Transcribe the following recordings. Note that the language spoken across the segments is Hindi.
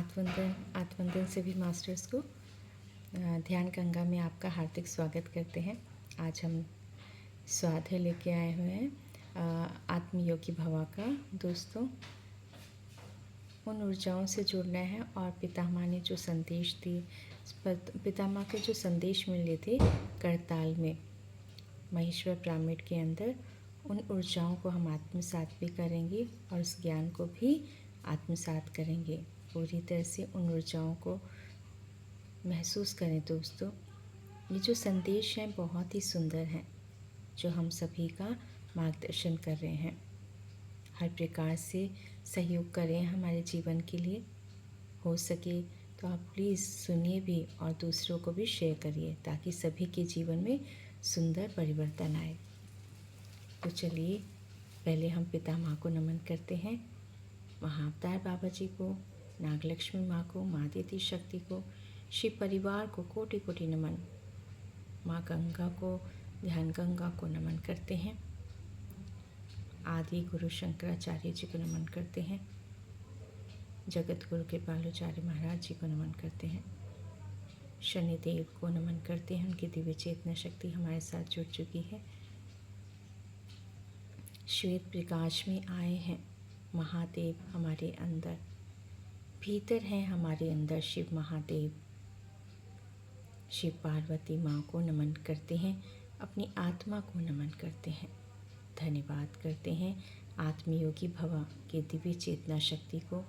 आत्मवंदन सभी मास्टर्स को ध्यान गंगा में आपका हार्दिक स्वागत करते हैं। आज हम स्वाध्याय लेके आए हुए हैं आत्मयोगी भवा का। दोस्तों, उन ऊर्जाओं से जुड़ना है और पितामह ने जो संदेश दिए, पितामह के जो संदेश मिले थे करताल में महेश्वर पिरामिड के अंदर, उन ऊर्जाओं को हम आत्मसात भी करेंगे और उस ज्ञान को भी आत्मसात करेंगे। पूरी तरह से उन ऊर्जाओं को महसूस करें। दोस्तों, ये जो संदेश हैं बहुत ही सुंदर हैं, जो हम सभी का मार्गदर्शन कर रहे हैं। हर प्रकार से सहयोग करें हमारे जीवन के लिए। हो सके तो आप प्लीज़ सुनिए भी और दूसरों को भी शेयर करिए, ताकि सभी के जीवन में सुंदर परिवर्तन आए। तो चलिए, पहले हम पितामह को नमन करते हैं। महाअवतार बाबा जी को, नागलक्ष्मी माँ को, माँ देती शक्ति को, शिव परिवार को कोटि कोटि नमन। माँ गंगा को, ध्यान गंगा को नमन करते हैं। आदि गुरु शंकराचार्य जी को नमन करते हैं। जगत गुरु कृपालुचार्य महाराज जी को नमन करते हैं। शनिदेव को नमन करते हैं, उनकी दिव्य चेतना शक्ति हमारे साथ जुड़ चुकी है। श्वेत प्रकाश में आए हैं महादेव हमारे अंदर, भीतर हैं हमारे अंदर शिव महादेव। शिव पार्वती माँ को नमन करते हैं, अपनी आत्मा को नमन करते हैं, धन्यवाद करते हैं आत्मयोगी भवा के दिव्य चेतना शक्ति को,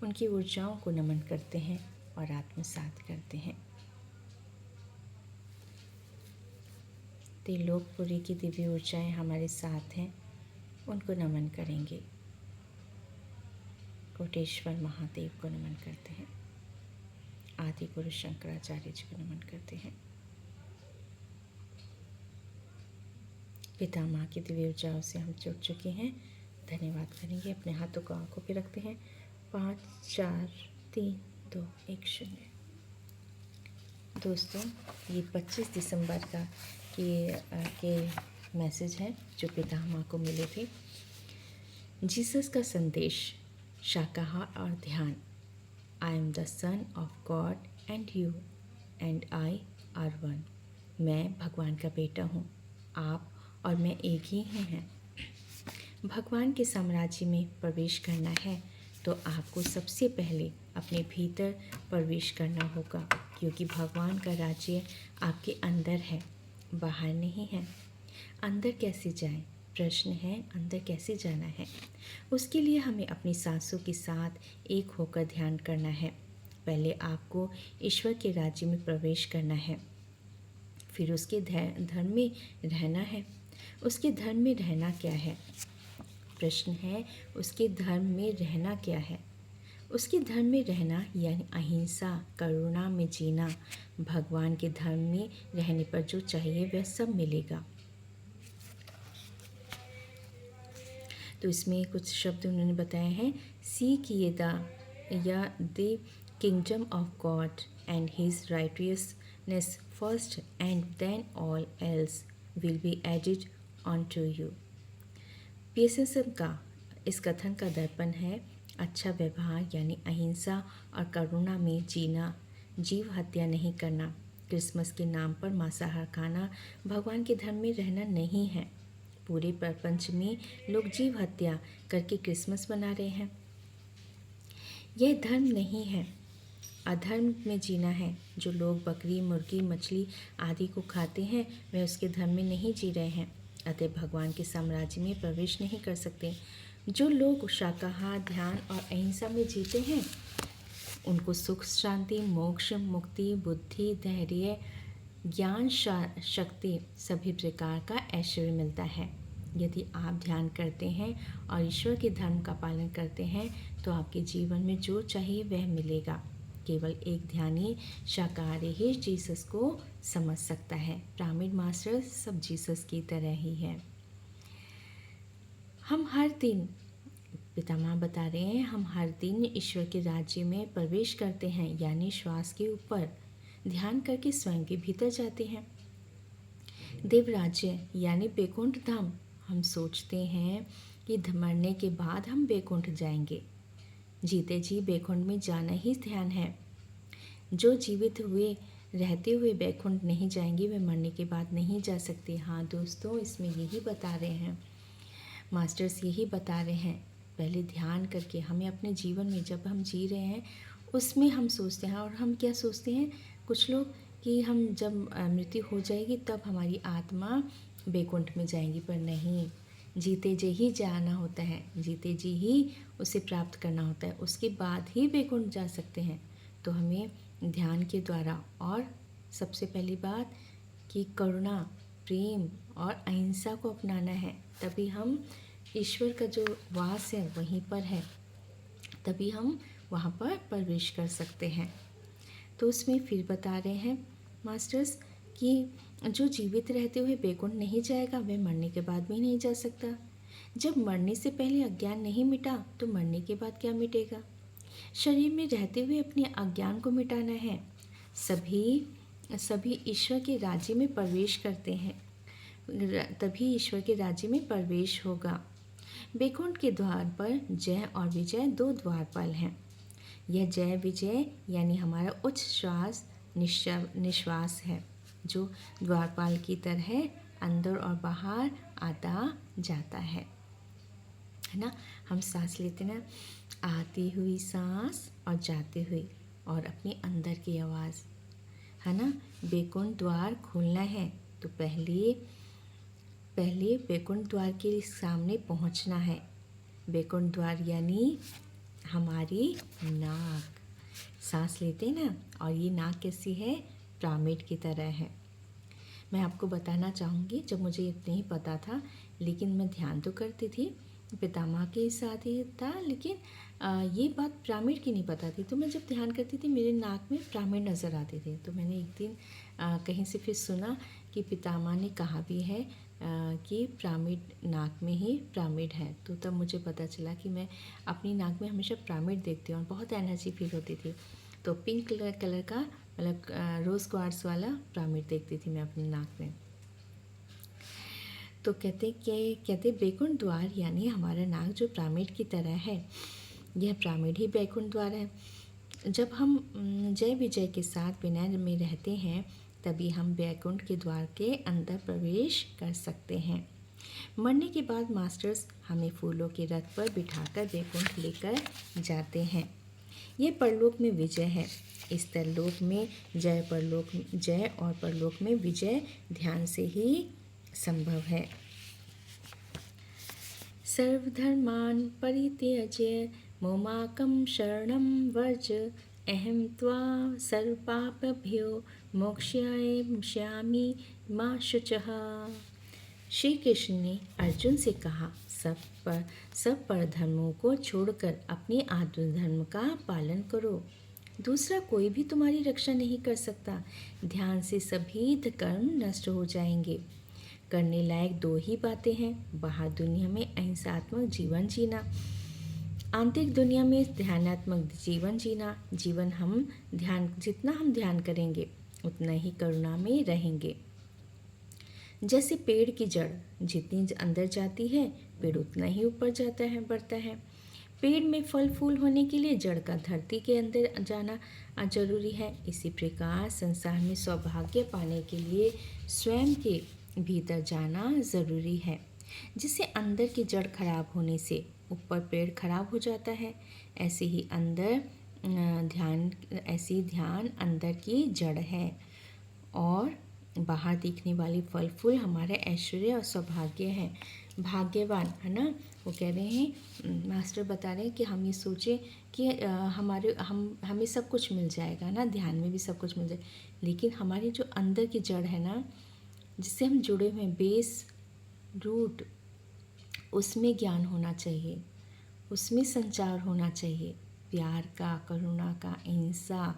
उनकी ऊर्जाओं को नमन करते हैं और आत्मसात करते हैं। त्रिलोकपुरी की दिव्य ऊर्जाएं हमारे साथ हैं, उनको नमन करेंगे। कोटेश्वर महादेव को नमन करते हैं। आदि गुरु शंकराचार्य जी को नमन करते हैं। पितामह की दिव्य ऊर्जाओं से हम जुड़ चुके हैं, धन्यवाद करेंगे। अपने हाथों को आंखों पे रखते हैं। 5 4 3 2 1 0। दोस्तों, ये 25 दिसंबर का के मैसेज हैं जो पितामह को मिले थे। जीसस का संदेश, शाकाहार और ध्यान। I am the son of God and you and I R one. मैं भगवान का बेटा हूँ, आप और मैं एक ही हैं। भगवान के साम्राज्य में प्रवेश करना है तो आपको सबसे पहले अपने भीतर प्रवेश करना होगा, क्योंकि भगवान का राज्य आपके अंदर है, बाहर नहीं है। अंदर कैसे जाएं? प्रश्न है, अंदर कैसे जाना है? उसके लिए हमें अपनी सांसों के साथ एक होकर ध्यान करना है। पहले आपको ईश्वर के राज्य में प्रवेश करना है, फिर उसके धर्म में रहना है। उसके धर्म में रहना क्या है? प्रश्न है, उसके धर्म में रहना क्या है? उसके धर्म में रहना यानी अहिंसा, करुणा में जीना। भगवान के धर्म में रहने पर जो चाहिए वह सब मिलेगा। तो इसमें कुछ शब्द उन्होंने बताए हैं। Seek ye the kingdom of God and his righteousness first and then all else will be added on to you. PSSM का इस कथन का दर्पण है अच्छा व्यवहार यानी अहिंसा और करुणा में जीना, जीव हत्या नहीं करना, क्रिसमस के नाम पर मांसाहार खाना भगवान के धर्म में रहना नहीं है। पूरे प्रपंच में लोग जीव हत्या करके क्रिसमस मना रहे हैं। यह धर्म नहीं है, अधर्म में जीना है। जो लोग बकरी, मुर्गी, मछली आदि को खाते हैं वे उसके धर्म में नहीं जी रहे हैं, अतः भगवान के साम्राज्य में प्रवेश नहीं कर सकते। जो लोग शाकाहार, ध्यान और अहिंसा में जीते हैं उनको सुख, शांति, मोक्ष, मुक्ति, बुद्धि, धैर्य, ज्ञान, शक्ति, सभी प्रकार का ऐश्वर्य मिलता है। यदि आप ध्यान करते हैं और ईश्वर के धर्म का पालन करते हैं तो आपके जीवन में जो चाहिए वह मिलेगा। केवल एक ध्यानी शाकाहारी ही जीसस को समझ सकता है। पिरामिड मास्टर सब जीसस की तरह ही है। हम हर दिन, पितामह बता रहे हैं, हम हर दिन ईश्वर के राज्य में प्रवेश करते हैं, यानी श्वास के ऊपर ध्यान करके स्वयं के भीतर जाते हैं। देव राज्य यानी वैकुंठ धाम। हम सोचते हैं कि मरने के बाद हम वैकुंठ जाएंगे, जीते जी बैकुंठ में जाना ही ध्यान है। जो जीवित हुए रहते हुए बैकुंठ नहीं जाएंगे वे मरने के बाद नहीं जा सकते। हाँ दोस्तों, इसमें यही बता रहे हैं मास्टर्स, यही बता रहे हैं। पहले ध्यान करके हमें अपने जीवन में जब हम जी रहे हैं उसमें हम सोचते हैं, और हम क्या सोचते हैं कुछ लोग कि हम जब मृत्यु हो जाएगी तब हमारी आत्मा बैकुंठ में जाएगी, पर नहीं, जीते जी ही जाना होता है, जीते जी ही उसे प्राप्त करना होता है, उसके बाद ही बैकुंठ जा सकते हैं। तो हमें ध्यान के द्वारा, और सबसे पहली बात कि करुणा, प्रेम और अहिंसा को अपनाना है, तभी हम ईश्वर का जो वास है वहीं पर है, तभी हम वहाँ पर प्रवेश कर सकते हैं। तो उसमें फिर बता रहे हैं मास्टर्स कि जो जीवित रहते हुए बैकुंठ नहीं जाएगा वह मरने के बाद भी नहीं जा सकता। जब मरने से पहले अज्ञान नहीं मिटा तो मरने के बाद क्या मिटेगा। शरीर में रहते हुए अपने अज्ञान को मिटाना है। सभी ईश्वर के राज्य में प्रवेश करते हैं, तभी ईश्वर के राज्य में प्रवेश होगा। बैकुंठ के द्वार पर जय और विजय 2 द्वारपाल हैं। यह जय विजय यानी हमारा उच्च श्वास निश्वास है, जो द्वारपाल की तरह अंदर और बाहर आता जाता है ना। हम सांस लेते ना, आती हुई सांस और जाते हुए, और अपने अंदर की आवाज़ है ना। बैकुंठ द्वार खोलना है तो पहले बैकुंठ द्वार के सामने पहुंचना है। बैकुंठ द्वार यानी हमारी नाक, सांस लेते हैं ना, और ये नाक कैसी है, पिरामिड की तरह है। मैं आपको बताना चाहूँगी, जब मुझे नहीं पता था लेकिन मैं ध्यान तो करती थी, पितामह के साथ ही था, लेकिन ये बात पिरामिड की नहीं पता थी। तो मैं जब ध्यान करती थी मेरे नाक में पिरामिड नज़र आते थे। तो मैंने एक दिन कहीं से फिर सुना कि पितामह ने कहा भी है कि पिरामिड नाक में ही पिरामिड है। तो तब मुझे पता चला कि मैं अपनी नाक में हमेशा पिरामिड देखती हूँ और बहुत एनर्जी फील होती थी। तो पिंक कलर का मतलब रोज़ क्वार्ट्स वाला पिरामिड देखती थी मैं अपनी नाक में। तो कहते बैकुंठ द्वार यानी हमारा नाक जो पिरामिड की तरह है, यह पिरामिड ही बैकुंठ द्वार है। जब हम जय विजय के साथ विनय में रहते हैं तभी हम बैकुंठ के द्वार के अंदर प्रवेश कर सकते हैं। मरने के बाद मास्टर्स हमें फूलों के रथ पर बिठाकर बैकुंठ लेकर जाते हैं। यह परलोक में विजय है। इस तरलोक में जय और परलोक में विजय ध्यान से ही संभव है। सर्वधर्मान् परित्यज्य मामेकं शरणं व्रज अहं त्वा सर्वपापेभ्यो मोक्षयिष्यामि मा शुचः। श्री कृष्ण ने अर्जुन से कहा, सब पर धर्मों को छोड़कर अपने आत्मधर्म का पालन करो। दूसरा कोई भी तुम्हारी रक्षा नहीं कर सकता। ध्यान से सभी कर्म नष्ट हो जाएंगे। करने लायक 2 ही बातें हैं, बाहर दुनिया में अहिंसात्मक जीवन जीना, आंतरिक दुनिया में ध्यानात्मक जीवन जीना। जितना हम ध्यान करेंगे उतना ही करुणा में रहेंगे। जैसे पेड़ की जड़ जितनी अंदर जाती है पेड़ उतना ही ऊपर जाता है, बढ़ता है। पेड़ में फल फूल होने के लिए जड़ का धरती के अंदर जाना जरूरी है। इसी प्रकार संसार में सौभाग्य पाने के लिए स्वयं के भीतर जाना ज़रूरी है। जिससे अंदर की जड़ खराब होने से ऊपर पेड़ खराब हो जाता है, ऐसे ही ध्यान अंदर की जड़ है, और बाहर दिखने वाली फल फूल हमारे ऐश्वर्य और सौभाग्य है। भाग्यवान है ना, वो कह रहे हैं, मास्टर बता रहे हैं कि हम ये सोचें कि हमें सब कुछ मिल जाएगा ना, ध्यान में भी सब कुछ मिल जाएगा, लेकिन हमारी जो अंदर की जड़ है ना, जिससे हम जुड़े हुए हैं, बेस रूट, उसमें ज्ञान होना चाहिए, उसमें संचार होना चाहिए, प्यार का, करुणा का, अहिंसा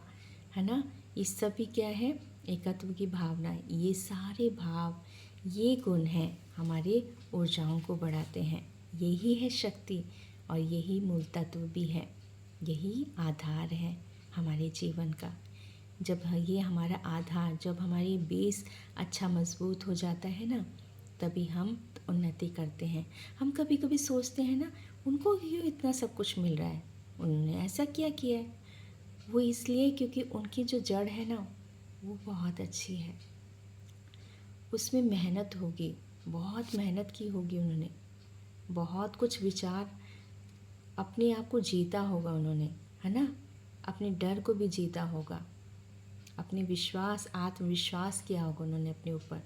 है ना। ये सभी क्या है, एकत्व की भावना। ये सारे भाव, ये गुण हैं, हमारे ऊर्जाओं को बढ़ाते हैं। यही है शक्ति, और यही मूल तत्व भी है, यही आधार है हमारे जीवन का। जब ये हमारा आधार, जब हमारी बेस अच्छा मजबूत हो जाता है ना, तभी हम उन्नति करते हैं। हम कभी कभी सोचते हैं ना, उनको क्यों इतना सब कुछ मिल रहा है, उन्होंने ऐसा किया है। वो इसलिए क्योंकि उनकी जो जड़ है ना वो बहुत अच्छी है, उसमें मेहनत होगी, बहुत मेहनत की होगी उन्होंने, बहुत कुछ विचार, अपने आप को जीता होगा उन्होंने, है ना, अपने डर को भी जीता होगा, अपने विश्वास आत्मविश्वास किया होगा उन्होंने अपने ऊपर,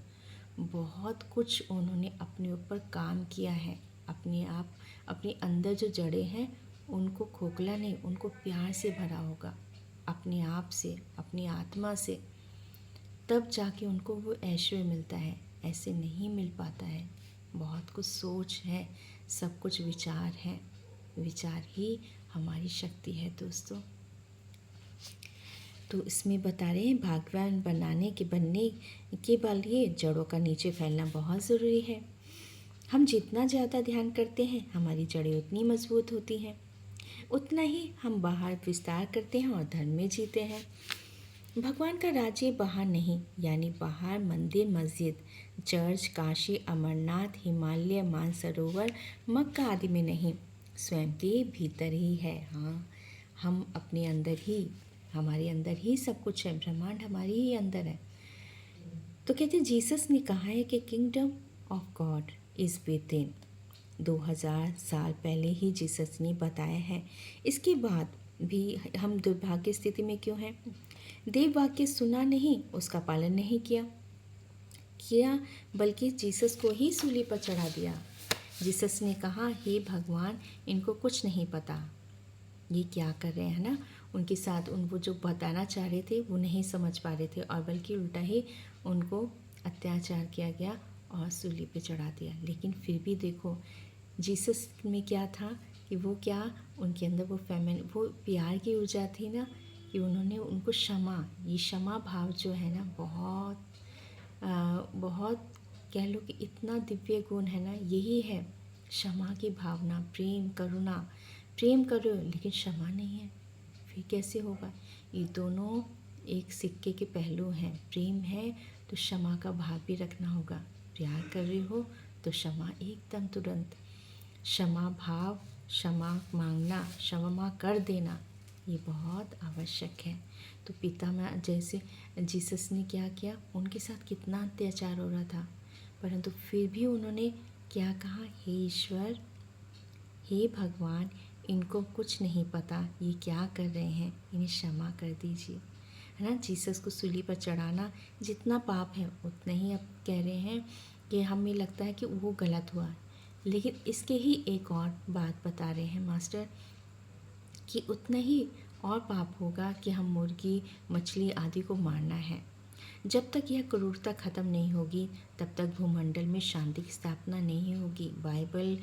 बहुत कुछ उन्होंने अपने ऊपर काम किया है। अपने आप, अपने अंदर जो जड़ें हैं उनको खोखला नहीं, उनको प्यार से भरा होगा, अपने आप से, अपनी आत्मा से, तब जाके उनको वो ऐश्वर्य मिलता है। ऐसे नहीं मिल पाता है। बहुत कुछ सोच है, सब कुछ विचार है, विचार ही हमारी शक्ति है दोस्तों। तो इसमें बता रहे हैं भाग्यवान बनने के लिए जड़ों का नीचे फैलना बहुत ज़रूरी है। हम जितना ज़्यादा ध्यान करते हैं हमारी जड़ें उतनी मजबूत होती हैं, उतना ही हम बाहर विस्तार करते हैं और धर्म में जीते हैं। भगवान का राज्य बाहर नहीं, यानी बाहर मंदिर, मस्जिद, चर्च, काशी, अमरनाथ, हिमालय, मानसरोवर, मक्का आदि में नहीं, स्वयं के भीतर ही है। हाँ, हम अपने अंदर ही, हमारे अंदर ही सब कुछ है, ब्रह्मांड हमारे ही अंदर है। तो कहते हैं जीसस ने कहा है कि kingdom of God is with in. 2000 साल पहले ही जीसस ने बताया है। इसके बाद भी हम दुर्भाग्य स्थिति में क्यों हैं? देव वाक्य सुना नहीं, उसका पालन नहीं किया बल्कि जीसस को ही सूली पर चढ़ा दिया। जीसस ने कहा, हे भगवान, इनको कुछ नहीं पता, ये क्या कर रहे हैं ना। उनके साथ वो जो बताना चाह रहे थे वो नहीं समझ पा रहे थे, और बल्कि उल्टा ही उनको अत्याचार किया गया और सूली पे चढ़ा दिया। लेकिन फिर भी देखो जीसस में क्या था कि वो क्या, उनके अंदर वो वो प्यार की ऊर्जा थी ना, कि उन्होंने उनको ये क्षमा भाव जो है ना, बहुत कह लो कि इतना दिव्य गुण है ना, यही है क्षमा की भावना, प्रेम, करुणा। प्रेम करो लेकिन क्षमा नहीं है, फिर कैसे होगा? ये दोनों एक सिक्के के पहलू हैं। प्रेम है तो क्षमा का भाव भी रखना होगा। प्यार कर रहे हो तो क्षमा एकदम तुरंत, क्षमा भाव, क्षमा मांगना, क्षमा कर देना, ये बहुत आवश्यक है। तो पिता में जैसे जीसस ने क्या किया, उनके साथ कितना अत्याचार हो रहा था, परंतु फिर भी उन्होंने क्या कहा, हे ईश्वर, हे भगवान, इनको कुछ नहीं पता, ये क्या कर रहे हैं, इन्हें क्षमा कर दीजिए, है ना। जीसस को सूली पर चढ़ाना जितना पाप है उतना ही अब कह रहे हैं कि हमें लगता है कि वो गलत हुआ, लेकिन इसके ही एक और बात बता रहे हैं मास्टर कि उतना ही और पाप होगा कि हम मुर्गी, मछली आदि को मारना है। जब तक यह क्रूरता खत्म नहीं होगी तब तक भूमंडल में शांति की स्थापना नहीं होगी। बाइबिल,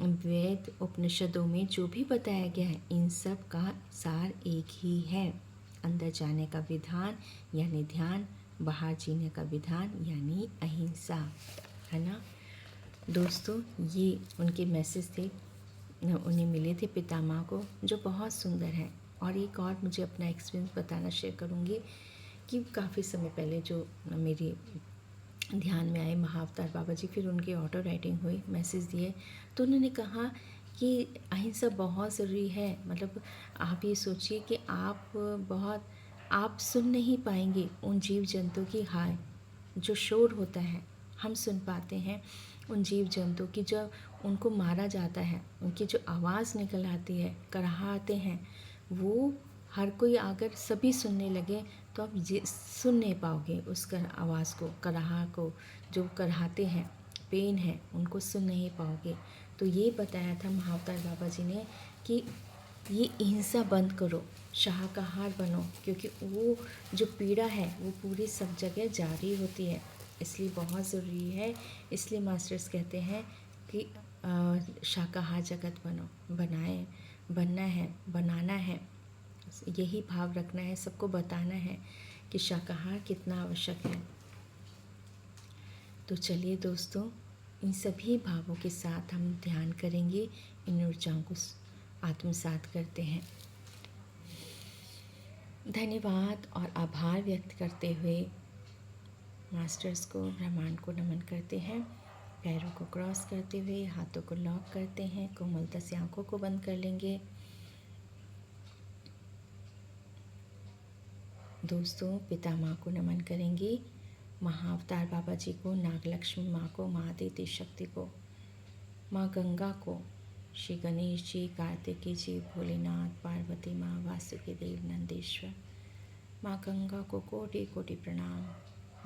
वेद, उपनिषदों में जो भी बताया गया है, इन सब का सार एक ही है। अंदर जाने का विधान यानी ध्यान, बाहर जीने का विधान यानी अहिंसा, है ना दोस्तों। ये उनके मैसेज थे, उन्हें मिले थे पितामह को, जो बहुत सुंदर है। और एक और मुझे अपना एक्सपीरियंस बताना शेयर करूँगी कि काफ़ी समय पहले जो मेरी ध्यान में आए महाअवतार बाबा जी, फिर उनकी ऑटो राइटिंग हुई, मैसेज दिए, तो उन्होंने कहा कि अहिंसा बहुत ज़रूरी है। मतलब आप ये सोचिए कि आप सुन नहीं पाएंगे उन जीव जंतु की हाय, जो शोर होता है हम सुन पाते हैं उन जीव जंतु की, जब उनको मारा जाता है उनकी जो आवाज़ निकल आती है, कराहते हैं, वो हर कोई अगर सभी सुनने लगे तो आप सुन नहीं पाओगे उस आवाज़ को, कराहा को, जो कराहते हैं, पेन है, उनको सुन नहीं पाओगे। तो ये बताया था महाअवतार बाबा जी ने कि ये हिंसा बंद करो, शाकाहार बनो, क्योंकि वो जो पीड़ा है वो पूरी सब जगह जारी होती है, इसलिए बहुत ज़रूरी है। इसलिए मास्टर्स कहते हैं कि शाकाहार जगत बनना है, बनाना है, यही भाव रखना है, सबको बताना है कि शाकाहार कितना आवश्यक है। तो चलिए दोस्तों, इन सभी भावों के साथ हम ध्यान करेंगे, इन ऊर्जाओं को आत्मसात करते हैं। धन्यवाद और आभार व्यक्त करते हुए मास्टर्स को, ब्रह्मांड को नमन करते हैं। पैरों को क्रॉस करते हुए हाथों को लॉक करते हैं। कोमलता से आंखों को बंद कर लेंगे। दोस्तों, पिता माँ को नमन करेंगे, महाअवतार बाबा जी को, नागलक्ष्मी माँ को, महादेवी शक्ति को, माँ गंगा को, श्री गणेश जी, कार्तिकेय जी, भोलेनाथ, पार्वती माँ, वासुकी देव, नंदीश्वर, माँ गंगा को कोटि कोटि प्रणाम।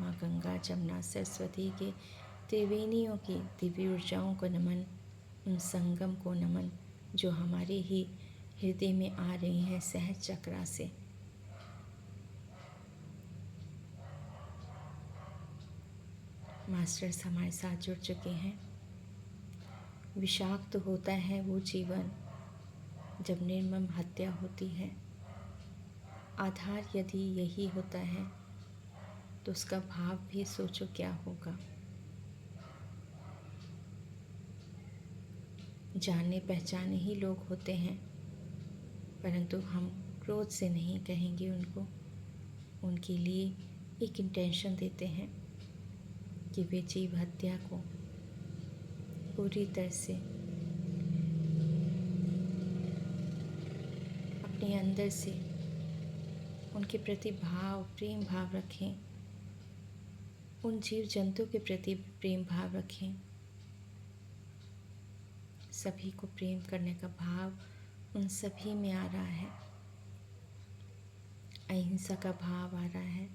माँ गंगा, जमुना, सरस्वती के त्रिवेणियों की दिव्य ऊर्जाओं को नमन, उन संगम को नमन जो हमारे ही हृदय में आ रही हैं सहज चक्रा से। मास्टर्स हमारे साथ जुड़ चुके हैं। विषाक्त होता है वो जीवन जब निर्मम हत्या होती है। आधार यदि यही होता है तो उसका भाव भी सोचो क्या होगा। जाने पहचाने ही लोग होते हैं, परंतु हम क्रोध से नहीं कहेंगे उनको। उनके लिए एक इंटेंशन देते हैं कि वे जीव हत्या को पूरी तरह से अपने अंदर से उनके प्रति भाव, प्रेम भाव रखें। उन जीव जंतु के प्रति प्रेम भाव रखें। सभी को प्रेम करने का भाव उन सभी में आ रहा है। अहिंसा का भाव आ रहा है।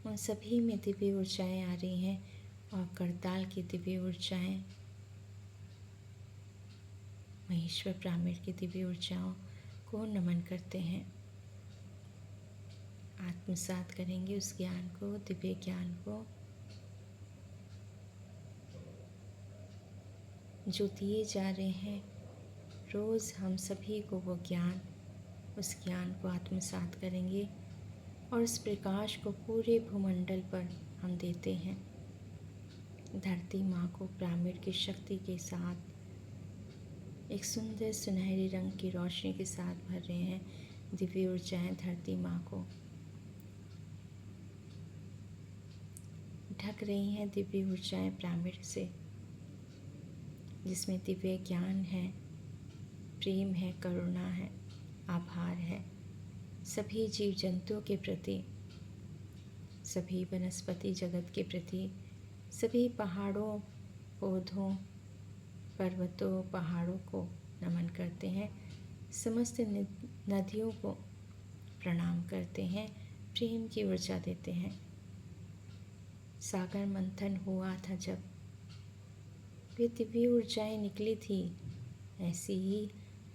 उन सभी में दिव्य ऊर्जाएं आ रही हैं और करताल की दिव्य ऊर्जाएं, महेश्वर ब्राह्मण की दिव्य ऊर्जाओं को नमन करते हैं। आत्मसात करेंगे उस ज्ञान को, दिव्य ज्ञान को जो दिए जा रहे हैं। रोज़ हम सभी को वो ज्ञान, उस ज्ञान को आत्मसात करेंगे और उस प्रकाश को पूरे भूमंडल पर हम देते हैं। धरती माँ को ब्राह्मण की शक्ति के साथ एक सुंदर सुनहरे रंग की रोशनी के साथ भर रहे हैं। दिव्य ऊर्जाएं धरती माँ को ढक रही हैं। दिव्य ऊर्जाएं ब्राह्मण से, जिसमें दिव्य ज्ञान है, प्रेम है, करुणा है, आभार है सभी जीव जंतुओं के प्रति, सभी वनस्पति जगत के प्रति, सभी पहाड़ों, पौधों, पर्वतों, पहाड़ों को नमन करते हैं। समस्त नदियों को प्रणाम करते हैं, प्रेम की ऊर्जा देते हैं। सागर मंथन हुआ था जब वे दिव्य ऊर्जाएं निकली थी, ऐसी ही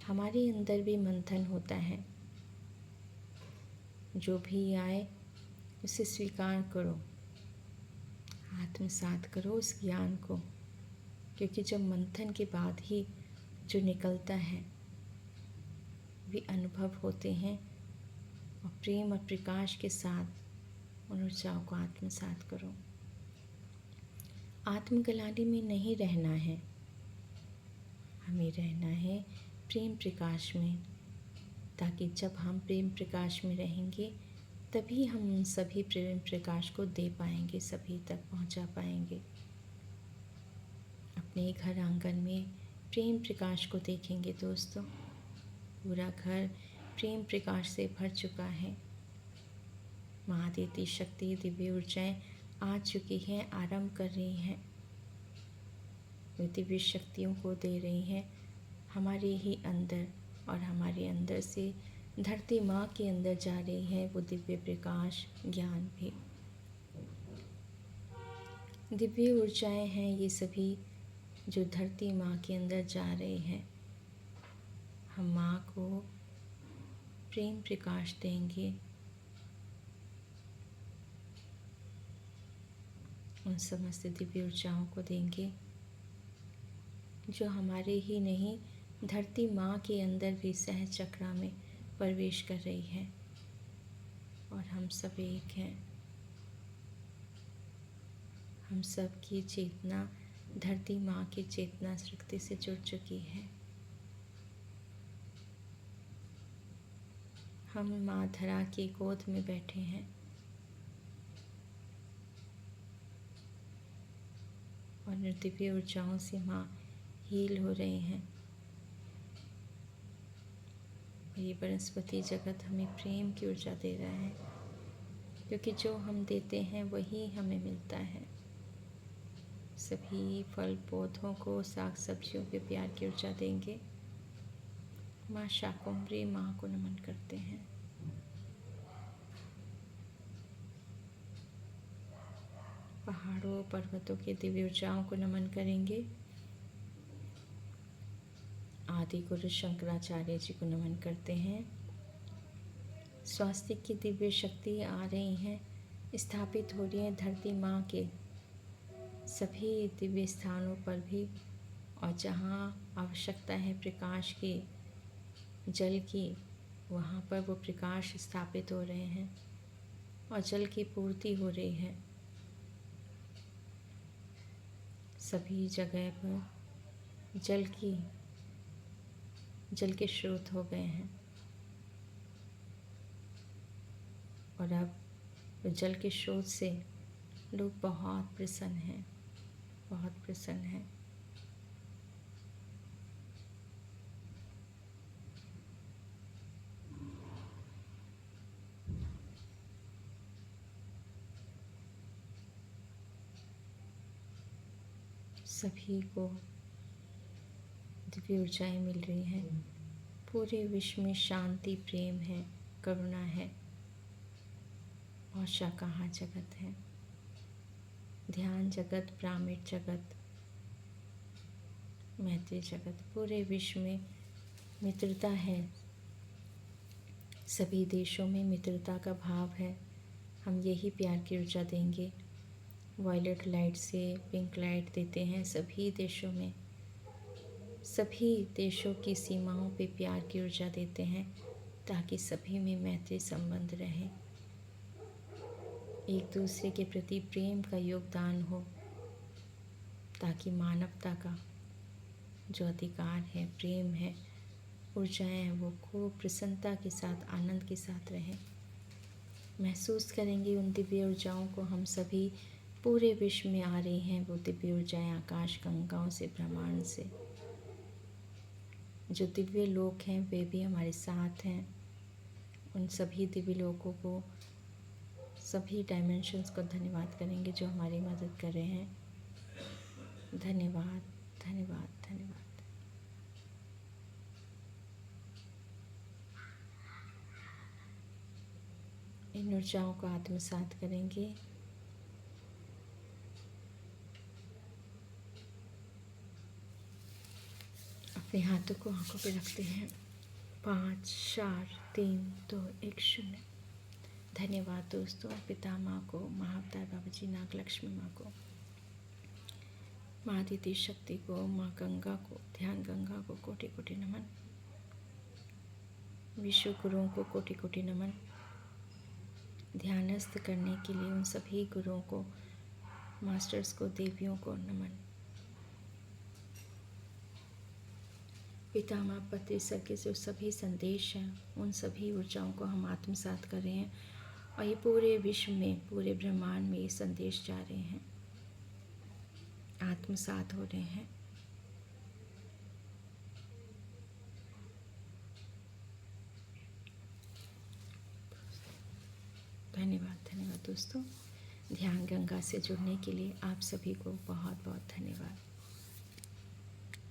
हमारे अंदर भी मंथन होता है। जो भी आए उसे स्वीकार करो, आत्मसात करो उस ज्ञान को, क्योंकि जब मंथन के बाद ही जो निकलता है वे अनुभव होते हैं। और प्रेम और प्रकाश के साथ उन ऊर्जाओं को आत्मसात करो। आत्मग्लानि में नहीं रहना है, हमें रहना है प्रेम प्रकाश में, ताकि जब हम प्रेम प्रकाश में रहेंगे तभी हम उन सभी प्रेम प्रकाश को दे पाएंगे, सभी तक पहुंचा पाएंगे। अपने घर आंगन में प्रेम प्रकाश को देखेंगे दोस्तों, पूरा घर प्रेम प्रकाश से भर चुका है। महादेवी शक्ति दिव्य ऊर्जाएं आ चुकी हैं, आरंभ कर रही हैं। वे दिव्य शक्तियों को दे रही हैं हमारे ही अंदर, और हमारे अंदर से धरती माँ के अंदर जा रही है वो दिव्य प्रकाश, ज्ञान भी। दिव्य ऊर्जाएं हैं ये सभी जो धरती माँ के अंदर जा रहे हैं। हम माँ को प्रेम प्रकाश देंगे, उन समस्त दिव्य ऊर्जाओं को देंगे जो हमारे ही नहीं धरती माँ के अंदर भी सहज चक्रा में प्रवेश कर रही है। और हम सब एक हैं। हम सब की चेतना धरती माँ की चेतना शक्ति से जुड़ चुकी है। हम माँ धरा की गोद में बैठे हैं दिव्य ऊर्जाओं से माँ हील हो रहे हैं। ये वनस्पति जगत हमें प्रेम की ऊर्जा दे रहा है, क्योंकि जो हम देते हैं वही हमें मिलता है। सभी फल पौधों को, साग सब्जियों के प्यार की ऊर्जा देंगे। माँ शाकुंभरी माँ को नमन करते हैं। पहाड़ों पर्वतों के दिव्य ऊर्जाओं को नमन करेंगे। आदि गुरु शंकराचार्य जी को नमन करते हैं। स्वास्थ्य की दिव्य शक्ति आ रही हैं, स्थापित हो रही है धरती माँ के सभी दिव्य स्थानों पर भी, और जहाँ आवश्यकता है प्रकाश की, जल की, वहाँ पर वो प्रकाश स्थापित हो रहे हैं और जल की पूर्ति हो रही है। सभी जगह पर जल के स्रोत हो गए हैं, और अब जल के स्रोत से लोग बहुत प्रसन्न हैं, बहुत प्रसन्न हैं। सभी को दिव्य ऊर्जाएं मिल रही हैं। पूरे विश्व में शांति, प्रेम है, करुणा है और शाकाहार जगत है। ध्यान जगत, ब्राह्मण जगत, मैत्री जगत, पूरे विश्व में मित्रता है। सभी देशों में मित्रता का भाव है। हम यही प्यार की ऊर्जा देंगे। वायलेट लाइट से पिंक लाइट देते हैं सभी देशों में। सभी देशों की सीमाओं पे प्यार की ऊर्जा देते हैं, ताकि सभी में मैत्री संबंध रहे, एक दूसरे के प्रति प्रेम का योगदान हो, ताकि मानवता का जो अधिकार है, प्रेम है, ऊर्जाएं हैं, वो खूब प्रसन्नता के साथ, आनंद के साथ रहें। महसूस करेंगे उन दिव्य ऊर्जाओं को। हम सभी पूरे विश्व में आ रही हैं वो दिव्य ऊर्जाएं, आकाश गंगाओं से, ब्रह्मांड से। जो दिव्य लोक हैं वे भी हमारे साथ हैं। उन सभी दिव्य लोकों को, सभी डायमेंशंस को धन्यवाद करेंगे जो हमारी मदद कर रहे हैं। धन्यवाद, धन्यवाद, धन्यवाद। इन ऊर्जाओं को आत्मसात करेंगे। अपने हाथों को आंखों पे रखते हैं। 5, 4, 3, 2, 1, 0। धन्यवाद दोस्तों। पिता माँ को, महाअवतार बाबा जी, नाग लक्ष्मी माँ को, माँ दीदी शक्ति को, माँ गंगा को, ध्यान गंगा को कोटि कोटि नमन। विश्व गुरुओं को कोटि कोटि नमन। ध्यानस्थ करने के लिए उन सभी गुरुओं को, मास्टर्स को, देवियों को नमन। पिता माँ पति सर के जो सभी संदेश हैं, उन सभी ऊर्जाओं को हम आत्मसात कर रहे हैं, और ये पूरे विश्व में, पूरे ब्रह्मांड में ये संदेश जा रहे हैं, आत्मसात हो रहे हैं। धन्यवाद, धन्यवाद दोस्तों। ध्यान गंगा से जुड़ने के लिए आप सभी को बहुत बहुत धन्यवाद।